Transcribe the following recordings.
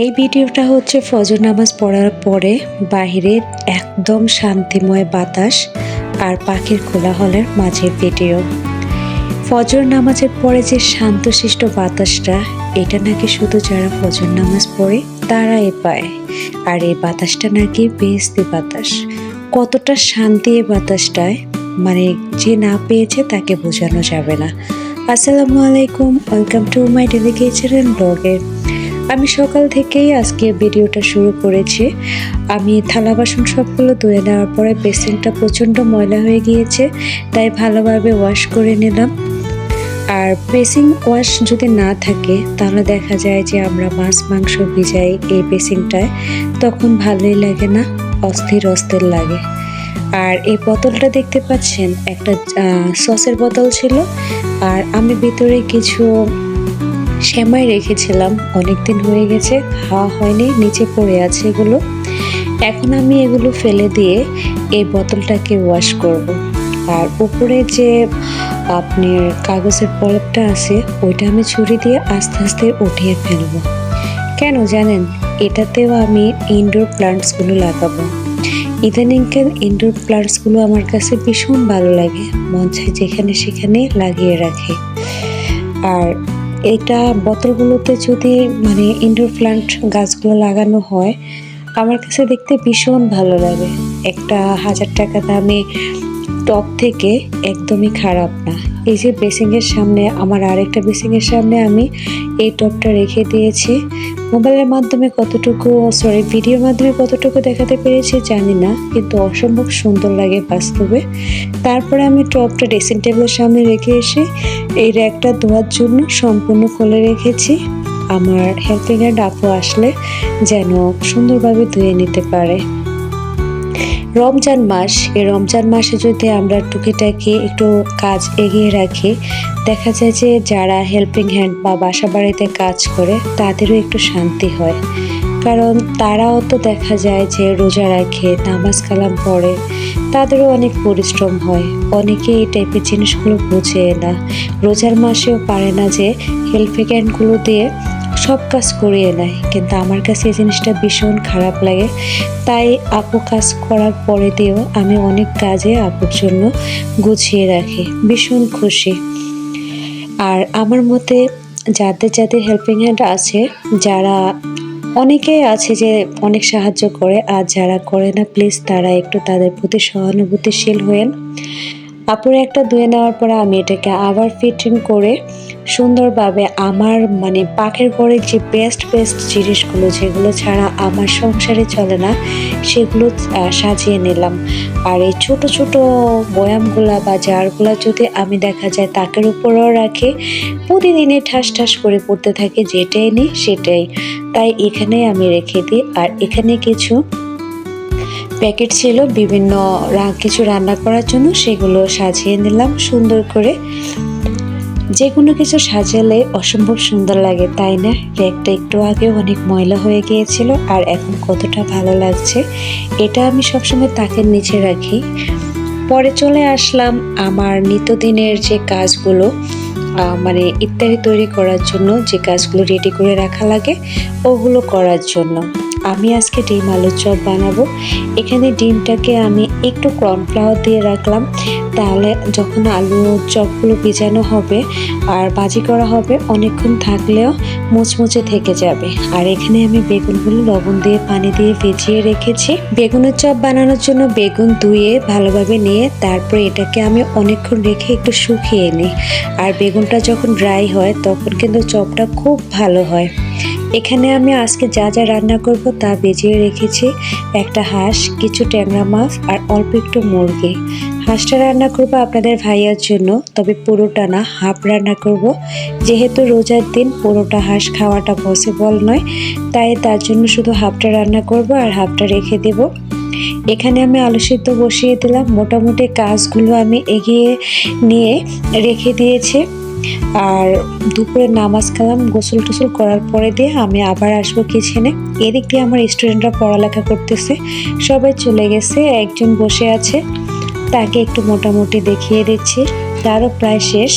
এই ভিডিওটা হচ্ছে ফজর নামাজ পড়ার পরে বাহিরে একদম শান্তিময় বাতাস আর পাখির কোলাহলের মাঝের ভিডিও। ফজর নামাজের পরে যে শান্তশিষ্ট বাতাসটা, এটা নাকি শুধু যারা ফজর নামাজ পড়ে তারাই পায়। আর এই বাতাসটা নাকি বেহেশতি বাতাস। কতটা শান্তি এই বাতাসটায়, মানে যে না পেয়েছে তাকে বোঝানো যাবে না। আসসালামু আলাইকুম, welcome to my daily kitchen ব্লগে। আমি সকাল থেকেই আজকে ভিডিওটা শুরু করেছি। আমি থালা বাসন সবগুলো ধুয়ে নেওয়ার পরে বেসিনটা প্রচণ্ড ময়লা হয়ে গিয়েছে, তাই ভালোভাবে ওয়াশ করে নিলাম। আর বেসিন ওয়াশ যদি না থাকে তাহলে দেখা যায় যে আমরা মাছ মাংস ভিজাই এই বেসিনটায়, তখন ভালোই লাগে না, অস্থির অস্থির লাগে। আর এই বোতলটা দেখতে পাচ্ছেন, একটা সসের বোতল ছিল, আর আমি ভিতরে কিছু সেমাই রেখেছিলাম, অনেকদিন হয়ে গেছে খাওয়া হয়নি, নিচে পড়ে আছে এগুলো। এখন আমি এগুলো ফেলে দিয়ে এই বোতলটাকে ওয়াশ করব। আর উপরে যে আপনার কাগজের পলকটা আছে ওইটা আমি ছুরি দিয়ে আস্তে আস্তে উঠিয়ে ফেলবো। কেন জানেন, এটাতেও আমি ইনডোর প্লান্টসগুলো লাগাবো। ইদানিংকার ইনডোর প্লান্টসগুলো আমার কাছে ভীষণ ভালো লাগে, মন চায় যেখানে সেখানে লাগিয়ে রাখি। আর এটা বোতলগুলোতে যদি মানে ইনডোর প্লান্ট গাছগুলো লাগানো হয়, আমার কাছে দেখতে ভীষণ ভালো লাগে। একটা 1000 টাকা দামি টব থেকে একদমই খারাপ না। এই যে বেসিংয়ের সামনে, আমার আরেকটা বেসিংয়ের সামনে আমি এই টবটা রেখে দিয়েছি। মোবাইলের মাধ্যমে কতটুকু, ভিডিওর মাধ্যমে কতটুকু দেখাতে পেরেছি জানি না, কিন্তু অসম্ভব সুন্দর লাগে বাস্তবে। তারপরে আমি টবটা ড্রেসিং টেবিলের সামনে রেখে এসে এই র্যাকটা ধোয়ার জন্য সম্পূর্ণ খুলে রেখেছি। আমার হেল্পিং হ্যান্ড আপু আসলে যেন সুন্দরভাবে ধুয়ে নিতে পারে। রমজান মাস, এই রমজান মাসে যদি আমরা টুকিটাকি একটু কাজ এগিয়ে রাখি, দেখা যায় যে যারা হেল্পিং হ্যান্ড বা বাসা বাড়িতে কাজ করে তাদেরও একটু শান্তি হয়। কারণ তারাও তো দেখা যায় যে রোজা রাখে, নামাজ কালাম পড়ে, তাদেরও অনেক পরিশ্রম হয়। অনেকে এই টাইপের জিনিসগুলো বোঝে না, রোজার মাসেও পারে না যে হেল্পিং হ্যান্ডগুলো দিয়ে সব কাজ করিয়ে নেয়। কিন্তু আমার কাছে এই জিনিসটা ভীষণ খারাপ লাগে, তাই আপু কাজ করার পরে দিয়েও আমি অনেক কাজে আপুর জন্য গুছিয়ে রাখি, ভীষণ খুশি। আর আমার মতে যাদের যাদের হেল্পিং হ্যান্ড আছে, যারা অনেকেই আছে যে অনেক সাহায্য করে, আর যারা করে না প্লিজ তারা একটু তাদের প্রতি সহানুভূতিশীল হয়েন। আপুর একটা ধুয়ে নেওয়ার পরে আমি এটাকে আবার ফিটিং করে সুন্দরভাবে আমার মানে পাখের ঘরে যে বেস্ট জিনিসগুলো, যেগুলো ছাড়া আমার সংসারে চলে না, সেগুলো সাজিয়ে নিলাম। আর এই ছোট ছোট বয়ামগুলা বা জারগুলা যদি আমি দেখা যায় তাকের উপরেও রাখি, প্রতিদিনই ঠাস ঠাস করে পড়তে থাকে, যেটাই নিই সেটাই, তাই এখানে আমি রেখে দিই। আর এখানে কিছু প্যাকেট ছিল বিভিন্ন কিছু রান্না করার জন্য, সেগুলো সাজিয়ে নিলাম সুন্দর করে। যে কোনো কিছু সাজালে অসম্ভব সুন্দর লাগে, তাই না? র্যাকটা একটু আগে অনেক ময়লা হয়ে গিয়েছিল, আর এখন কতটা ভালো লাগছে। এটা আমি সবসময় তাকের নিচে রাখি। পরে চলে আসলাম আমার নিত্যদিনের যে কাজগুলো, মানে ইফতারি তৈরি করার জন্য যে কাজগুলো রেডি করে রাখা লাগে ওগুলো করার জন্য। আমি আজকে ডিম আলুর চপ বানাবো। এখানে ডিমটাকে আমি একটু কর্নফ্লাওয়ার দিয়ে রাখলাম, তাহলে যখন আলু চপগুলো ভিজানো হবে আর ভাজি করা হবে, অনেকক্ষণ থাকলেও মুচমুচে থেকে যাবে। আর এখানে আমি বেগুনগুলো লবণ দিয়ে পানি দিয়ে ভিজিয়ে রেখেছি। বেগুনের চপ বানানোর জন্য বেগুন ধুয়ে ভালোভাবে নিয়ে তারপরে এটাকে আমি অনেকক্ষণ রেখে একটু শুকিয়ে নিই। আর বেগুনটা যখন ড্রাই হয় তখন কিন্তু চপটা খুব ভালো হয়। এখানে আমি আজকে যা যা রান্না করব তা ভিজিয়ে রেখেছি। একটা হাঁস, কিছু ট্যাংরা মাছ আর অল্প একটু মুরগি। হাঁসটা রান্না করব আপনাদের ভাইয়ার জন্য, তবে পুরোটা না, হাফ রান্না করব। যেহেতু রোজার দিন পুরোটা হাঁস খাওয়াটা পসিবল নয়, তাই তার জন্য শুধু হাফটা রান্না করব আর হাফটা রেখে দেব। এখানে আমি আলু সিদ্ধ বসিয়ে দিলাম। মোটামুটি কাজগুলো আমি এগিয়ে নিয়ে রেখে দিয়েছি। আর দুপুরে নামাজ কালাম গোসল টোসল করার পরে দিয়ে আমি আবার আসবো কিচেনে। এদিক দিয়ে আমার স্টুডেন্টরা পড়ালেখা করতেছে, সবাই চলে গেছে, একজন বসে আছে, তাকে একটু মোটামুটি দেখিয়ে দিচ্ছি, তারও প্রায় শেষ।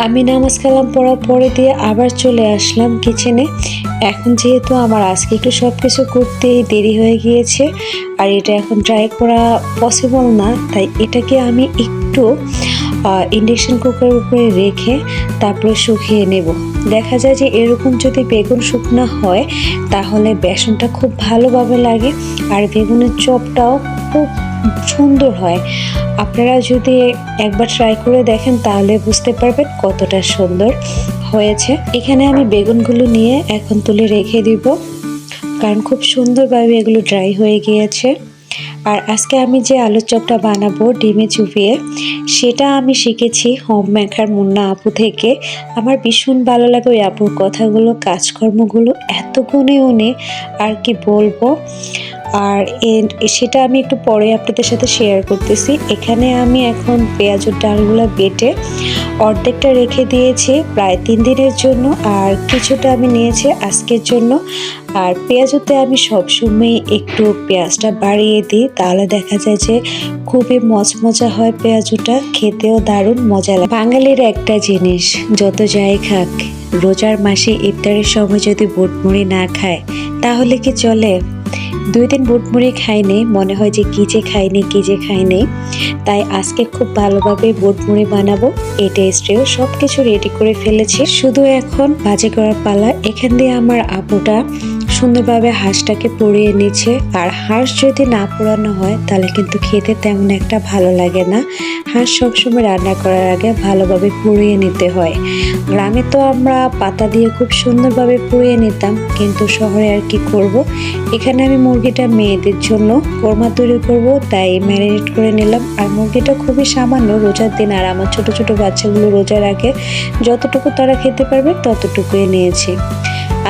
আমি নামাজ কালাম পড়ার পরে দিয়ে আবার চলে আসলাম কিচেনে। এখন যেহেতু আমার আজকে একটু সব কিছু করতেই দেরি হয়ে গিয়েছে আর এটা এখন ট্রাই করা পসিবল না, তাই এটাকে আমি একটু ইন্ডাকশন কুকারের উপরে রেখে তারপরে শুকিয়ে নেব। দেখা যায় যে এরকম যদি বেগুন শুকনো হয় তাহলে বেসনটা খুব ভালোভাবে লাগে আর বেগুনের চপটাও খুব সুন্দর হয়। আপনারা যদি একবার ট্রাই করে দেখেন তাহলে বুঝতে পারবেন কতটা সুন্দর হয়েছে। এখানে আমি বেগুনগুলো নিয়ে এখন তুলে রেখে দিব, কারণ খুব সুন্দরভাবে এগুলো ড্রাই হয়ে গিয়েছে। আর আজকে আমি যে আলুর চপটা বানাবো ডিমে চুবিয়ে, সেটা আমি শিখেছি হোম মেকার মুন্না আপু থেকে। আমার ভীষণ ভালো লাগে ওই আপুর কথাগুলো, কাজকর্মগুলো এত গুণে আর কি বলবো। আর সেটা আমি একটু পরে আপনাদের সাথে শেয়ার করতেছি। এখানে আমি এখন পেঁয়াজের ডালগুলো বেটে অর্ধেকটা রেখে দিয়েছি প্রায় 3 দিনের জন্য, আর কিছুটা আমি নিয়েছি আজকের জন্য। আর পেঁয়াজতে আমি সবসময় একটু পেঁয়াজটা বাড়িয়ে দিই, তাহলে দেখা যায় যে খুবই মচমচা হয়, পেঁয়াজটা খেতেও দারুণ মজা লাগে। বাঙালির একটা জিনিস যত যাই খাক, রোজার মাসে ইফতারের সময় যদি বুটমুড়ি না খায় তাহলে কি চলে? 2 দিন বুটমুড়ি খাইনি, মনে হয় যে কি যে খাইনি। তাই আজকে খুব ভালোভাবে বুটমুড়ি বানাবো। এই টেস্টেও সব কিছু রেডি করে ফেলেছি, শুধু এখন ভাজি করার পালা। এখান দিয়ে আমার আপুটা সুন্দরভাবে হাঁসটাকে পুড়িয়ে নিচ্ছে। আর হাঁস যদি না পোড়ানো হয় তাহলে কিন্তু খেতে তেমন একটা ভালো লাগে না। হাঁস সবসময় রান্না করার আগে ভালোভাবে পুড়িয়ে নিতে হয়। গ্রামে তো আমরা পাতা দিয়ে খুব সুন্দরভাবে পুড়িয়ে নিতাম, কিন্তু শহরে আর কি করব। এখানে আমি মুরগিটা মেয়েদের জন্য কোরমা তৈরি করব, তাই ম্যারিনেট করে নিলাম। আর মুরগিটা খুবই সামান্য রোজার দিন, আর আমার ছোট ছোট বাচ্চাগুলো রোজার আগে যতটুকু তারা খেতে পারবে ততটুকুই নিয়েছি।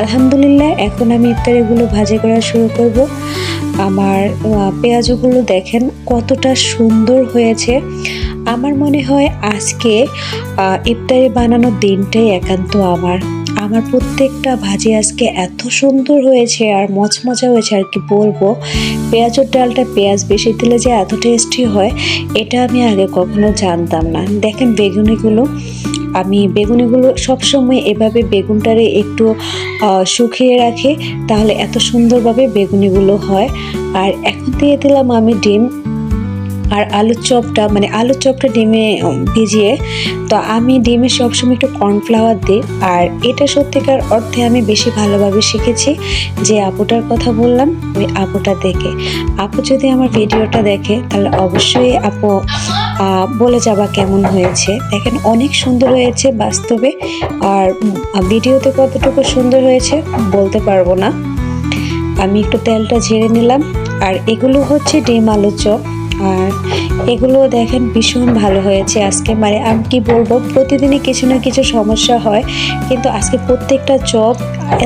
আলহামদুলিল্লাহ, এখন আমি ইফতারিগুলো ভাজি করা শুরু করব। আমার পেঁয়াজগুলো দেখেন কতটা সুন্দর হয়েছে। আমার মনে হয় আজকে ইফতারি বানানোর দিনটাই একান্ত আমার প্রত্যেকটা ভাজি আজকে এত সুন্দর হয়েছে আর মচমচা হয়েছে আর কি বলবো। পেঁয়াজের ডালটা পেঁয়াজ বেশি দিলে যে এত টেস্টি হয় এটা আমি আগে কখনো জানতাম না। দেখেন আমি বেগুনিগুলো সবসময় এভাবে বেগুনটারে একটু শুকিয়ে রাখি, তাহলে এত সুন্দরভাবে বেগুনিগুলো হয়। আর এখন দিয়ে দিলাম আমি ডিম আর আলুর চপটা ডিমে ভিজিয়ে। তো আমি ডিমে সবসময় একটু কর্নফ্লাওয়ার দিই। আর এটা সত্যিকার অর্থে আমি বেশি ভালোভাবে শিখেছি যে আপুটার কথা বললাম, ওই আপুটা দেখে। আপু যদি আমার ভিডিওটা দেখে তাহলে অবশ্যই আপু বলে যাবা কেমন হয়েছে। দেখেন অনেক সুন্দর হয়েছে বাস্তবে, আর ভিডিওতে কতটুকু সুন্দর হয়েছে বলতে পারবো না। আমি একটু তেলটা ঝেড়ে নিলাম। আর এগুলো হচ্ছে ডিম আলুর চপ, আর এগুলো দেখেন ভীষণ ভালো হয়েছে আজকে। আমি কি বলবো, প্রতিদিনই কিছু না কিছু সমস্যা হয়, কিন্তু আজকে প্রত্যেকটা চপ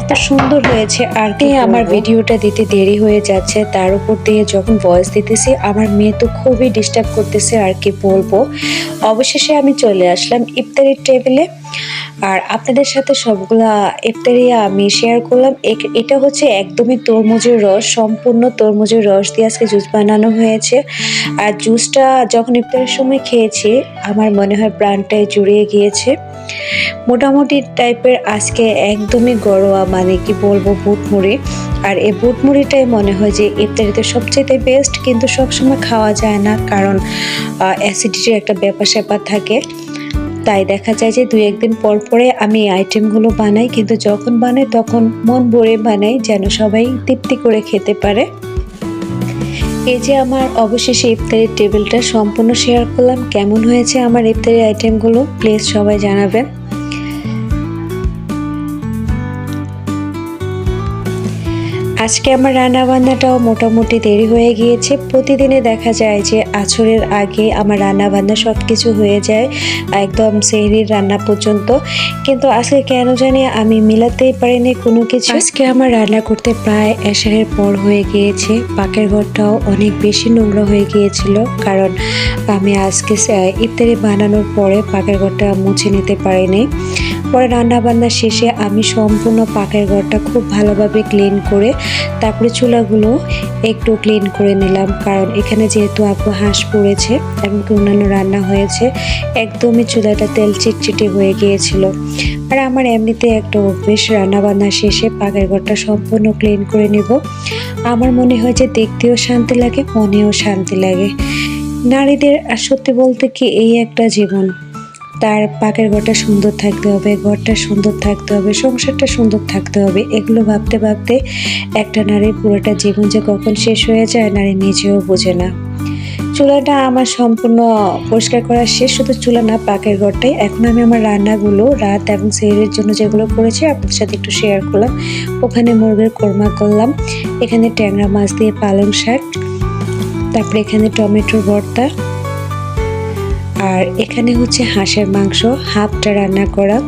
এত সুন্দর হয়েছে। আর কি আমার ভিডিওটা দিতে দেরি হয়ে যাচ্ছে, তার উপর দিয়ে যখন ভয়েস দিতেছি আমার মেয়ে তো খুবই ডিস্টার্ব করতেছে আর কি বলবো। অবশেষে আমি চলে আসলাম ইফতারির টেবিলে, আর আপনাদের সাথে সবগুলা ইফতারি আমি শেয়ার করলাম। এটা হচ্ছে একদমই তরমুজের রস, সম্পূর্ণ তরমুজের রস দিয়ে আজকে জুস বানানো হয়েছে। আর জুসটা যখন ইফতারের সময় খেয়েছি আমার মনে হয় প্রাণটাই জুড়িয়ে গিয়েছে। মোটামুটি টাইপের আজকে একদমই ঘরোয়া, কি বলবো, বুটমুড়ি। আর এই বুটমুড়িটাই মনে হয় যে ইফতারিতে সবচেয়ে বেস্ট, কিন্তু সবসময় খাওয়া যায় না, কারণ অ্যাসিডিটির একটা ব্যাপার থাকে। তাই দেখা যায় যে 2-1 দিন পরে আমি এই আইটেমগুলো বানাই, কিন্তু যখন বানাই তখন মন ভরে বানাই যেন সবাই তৃপ্তি করে খেতে পারে। এই যে আমার অবশেষে ইফতারির টেবিলটা সম্পূর্ণ শেয়ার করলাম। কেমন হয়েছে আমার ইফতারি আইটেমগুলো প্লিজ সবাই জানাবেন। আজকে আমার রান্নাবান্নাটাও মোটামুটি দেরি হয়ে গিয়েছে। প্রতিদিনে দেখা যায় যে আছরের আগে আমার রান্নাবান্না সব কিছু হয়ে যায়, একদম সেহরির রান্না পর্যন্ত, কিন্তু আজকে কেন জানি আমি মিলাতেই পারিনি কোনো কিছু। আজকে আমার রান্না করতে প্রায় এশারের পর হয়ে গিয়েছে। পাকের ঘরটাও অনেক বেশি নোংরা হয়ে গিয়েছিল, কারণ আমি আজকে ইফতারি বানানোর পরে পাকের ঘরটা মুছে নিতে পারিনি। পরে রান্নাবান্না শেষে আমি সম্পূর্ণ পাকের ঘরটা খুব ভালোভাবে ক্লিন করে তারপরে চুলাগুলো একটু ক্লিন করে নিলাম, কারণ এখানে যেহেতু আপু হাঁস পড়েছে এবং অন্যান্য রান্না হয়েছে, একদমই চুলাটা তেল চিটচিটে হয়ে গিয়েছিল। আর আমার এমনিতে একটা অভ্যেস, রান্নাবান্না শেষে পাকের ঘরটা সম্পূর্ণ ক্লিন করে নিব। আমার মনে হয় যে দেখতেও শান্তি লাগে, মনেও শান্তি লাগে। নারীদের আর সত্যি বলতে কি এই একটা জীবন, তার পাকের ঘরটা সুন্দর থাকতে হবে, ঘরটা সুন্দর থাকতে হবে, সংসারটা সুন্দর থাকতে হবে। এগুলো ভাবতে ভাবতে একটা নারীর পুরোটা জীবন যে কখন শেষ হয়ে যায় নারী নিজেও বোঝে না। চুলাটা আমার সম্পূর্ণ পরিষ্কার করা শেষ, শুধু চুলা না পাকের ঘরটাই। এখন আমি আমার রান্নাগুলো রাত এবং সেহরির জন্য যেগুলো করেছি আপনাদের সাথে একটু শেয়ার করলাম। ওখানে মুরগির কোরমা করলাম, এখানে ট্যাংরা মাছ দিয়ে পালং শাক, তারপরে এখানে টমেটোর ভর্তা, আর এখানে হচ্ছে হাঁসের মাংস হাফটা রান্না করা।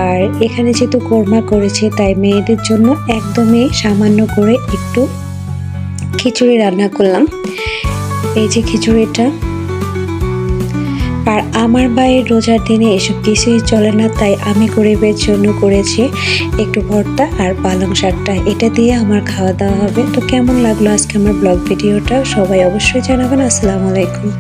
আর এখানে যেহেতু কোরমা করেছে তাই মেয়েদের জন্য একদমই সামান্য করে একটু খিচুড়ি রান্না করলাম। এই যে খিচুড়িটা। আর আমার ভাইয়ের রোজার দিনে এসব কিছুই চলে না, তাই আমি গরিবের জন্য করেছি একটু ভর্তা আর পালং শাকটা, এটা দিয়ে আমার খাওয়া দাওয়া হবে। তো কেমন লাগলো আজকে আমার ব্লগ ভিডিওটা সবাই অবশ্যই জানাবেন। আসসালামু আলাইকুম।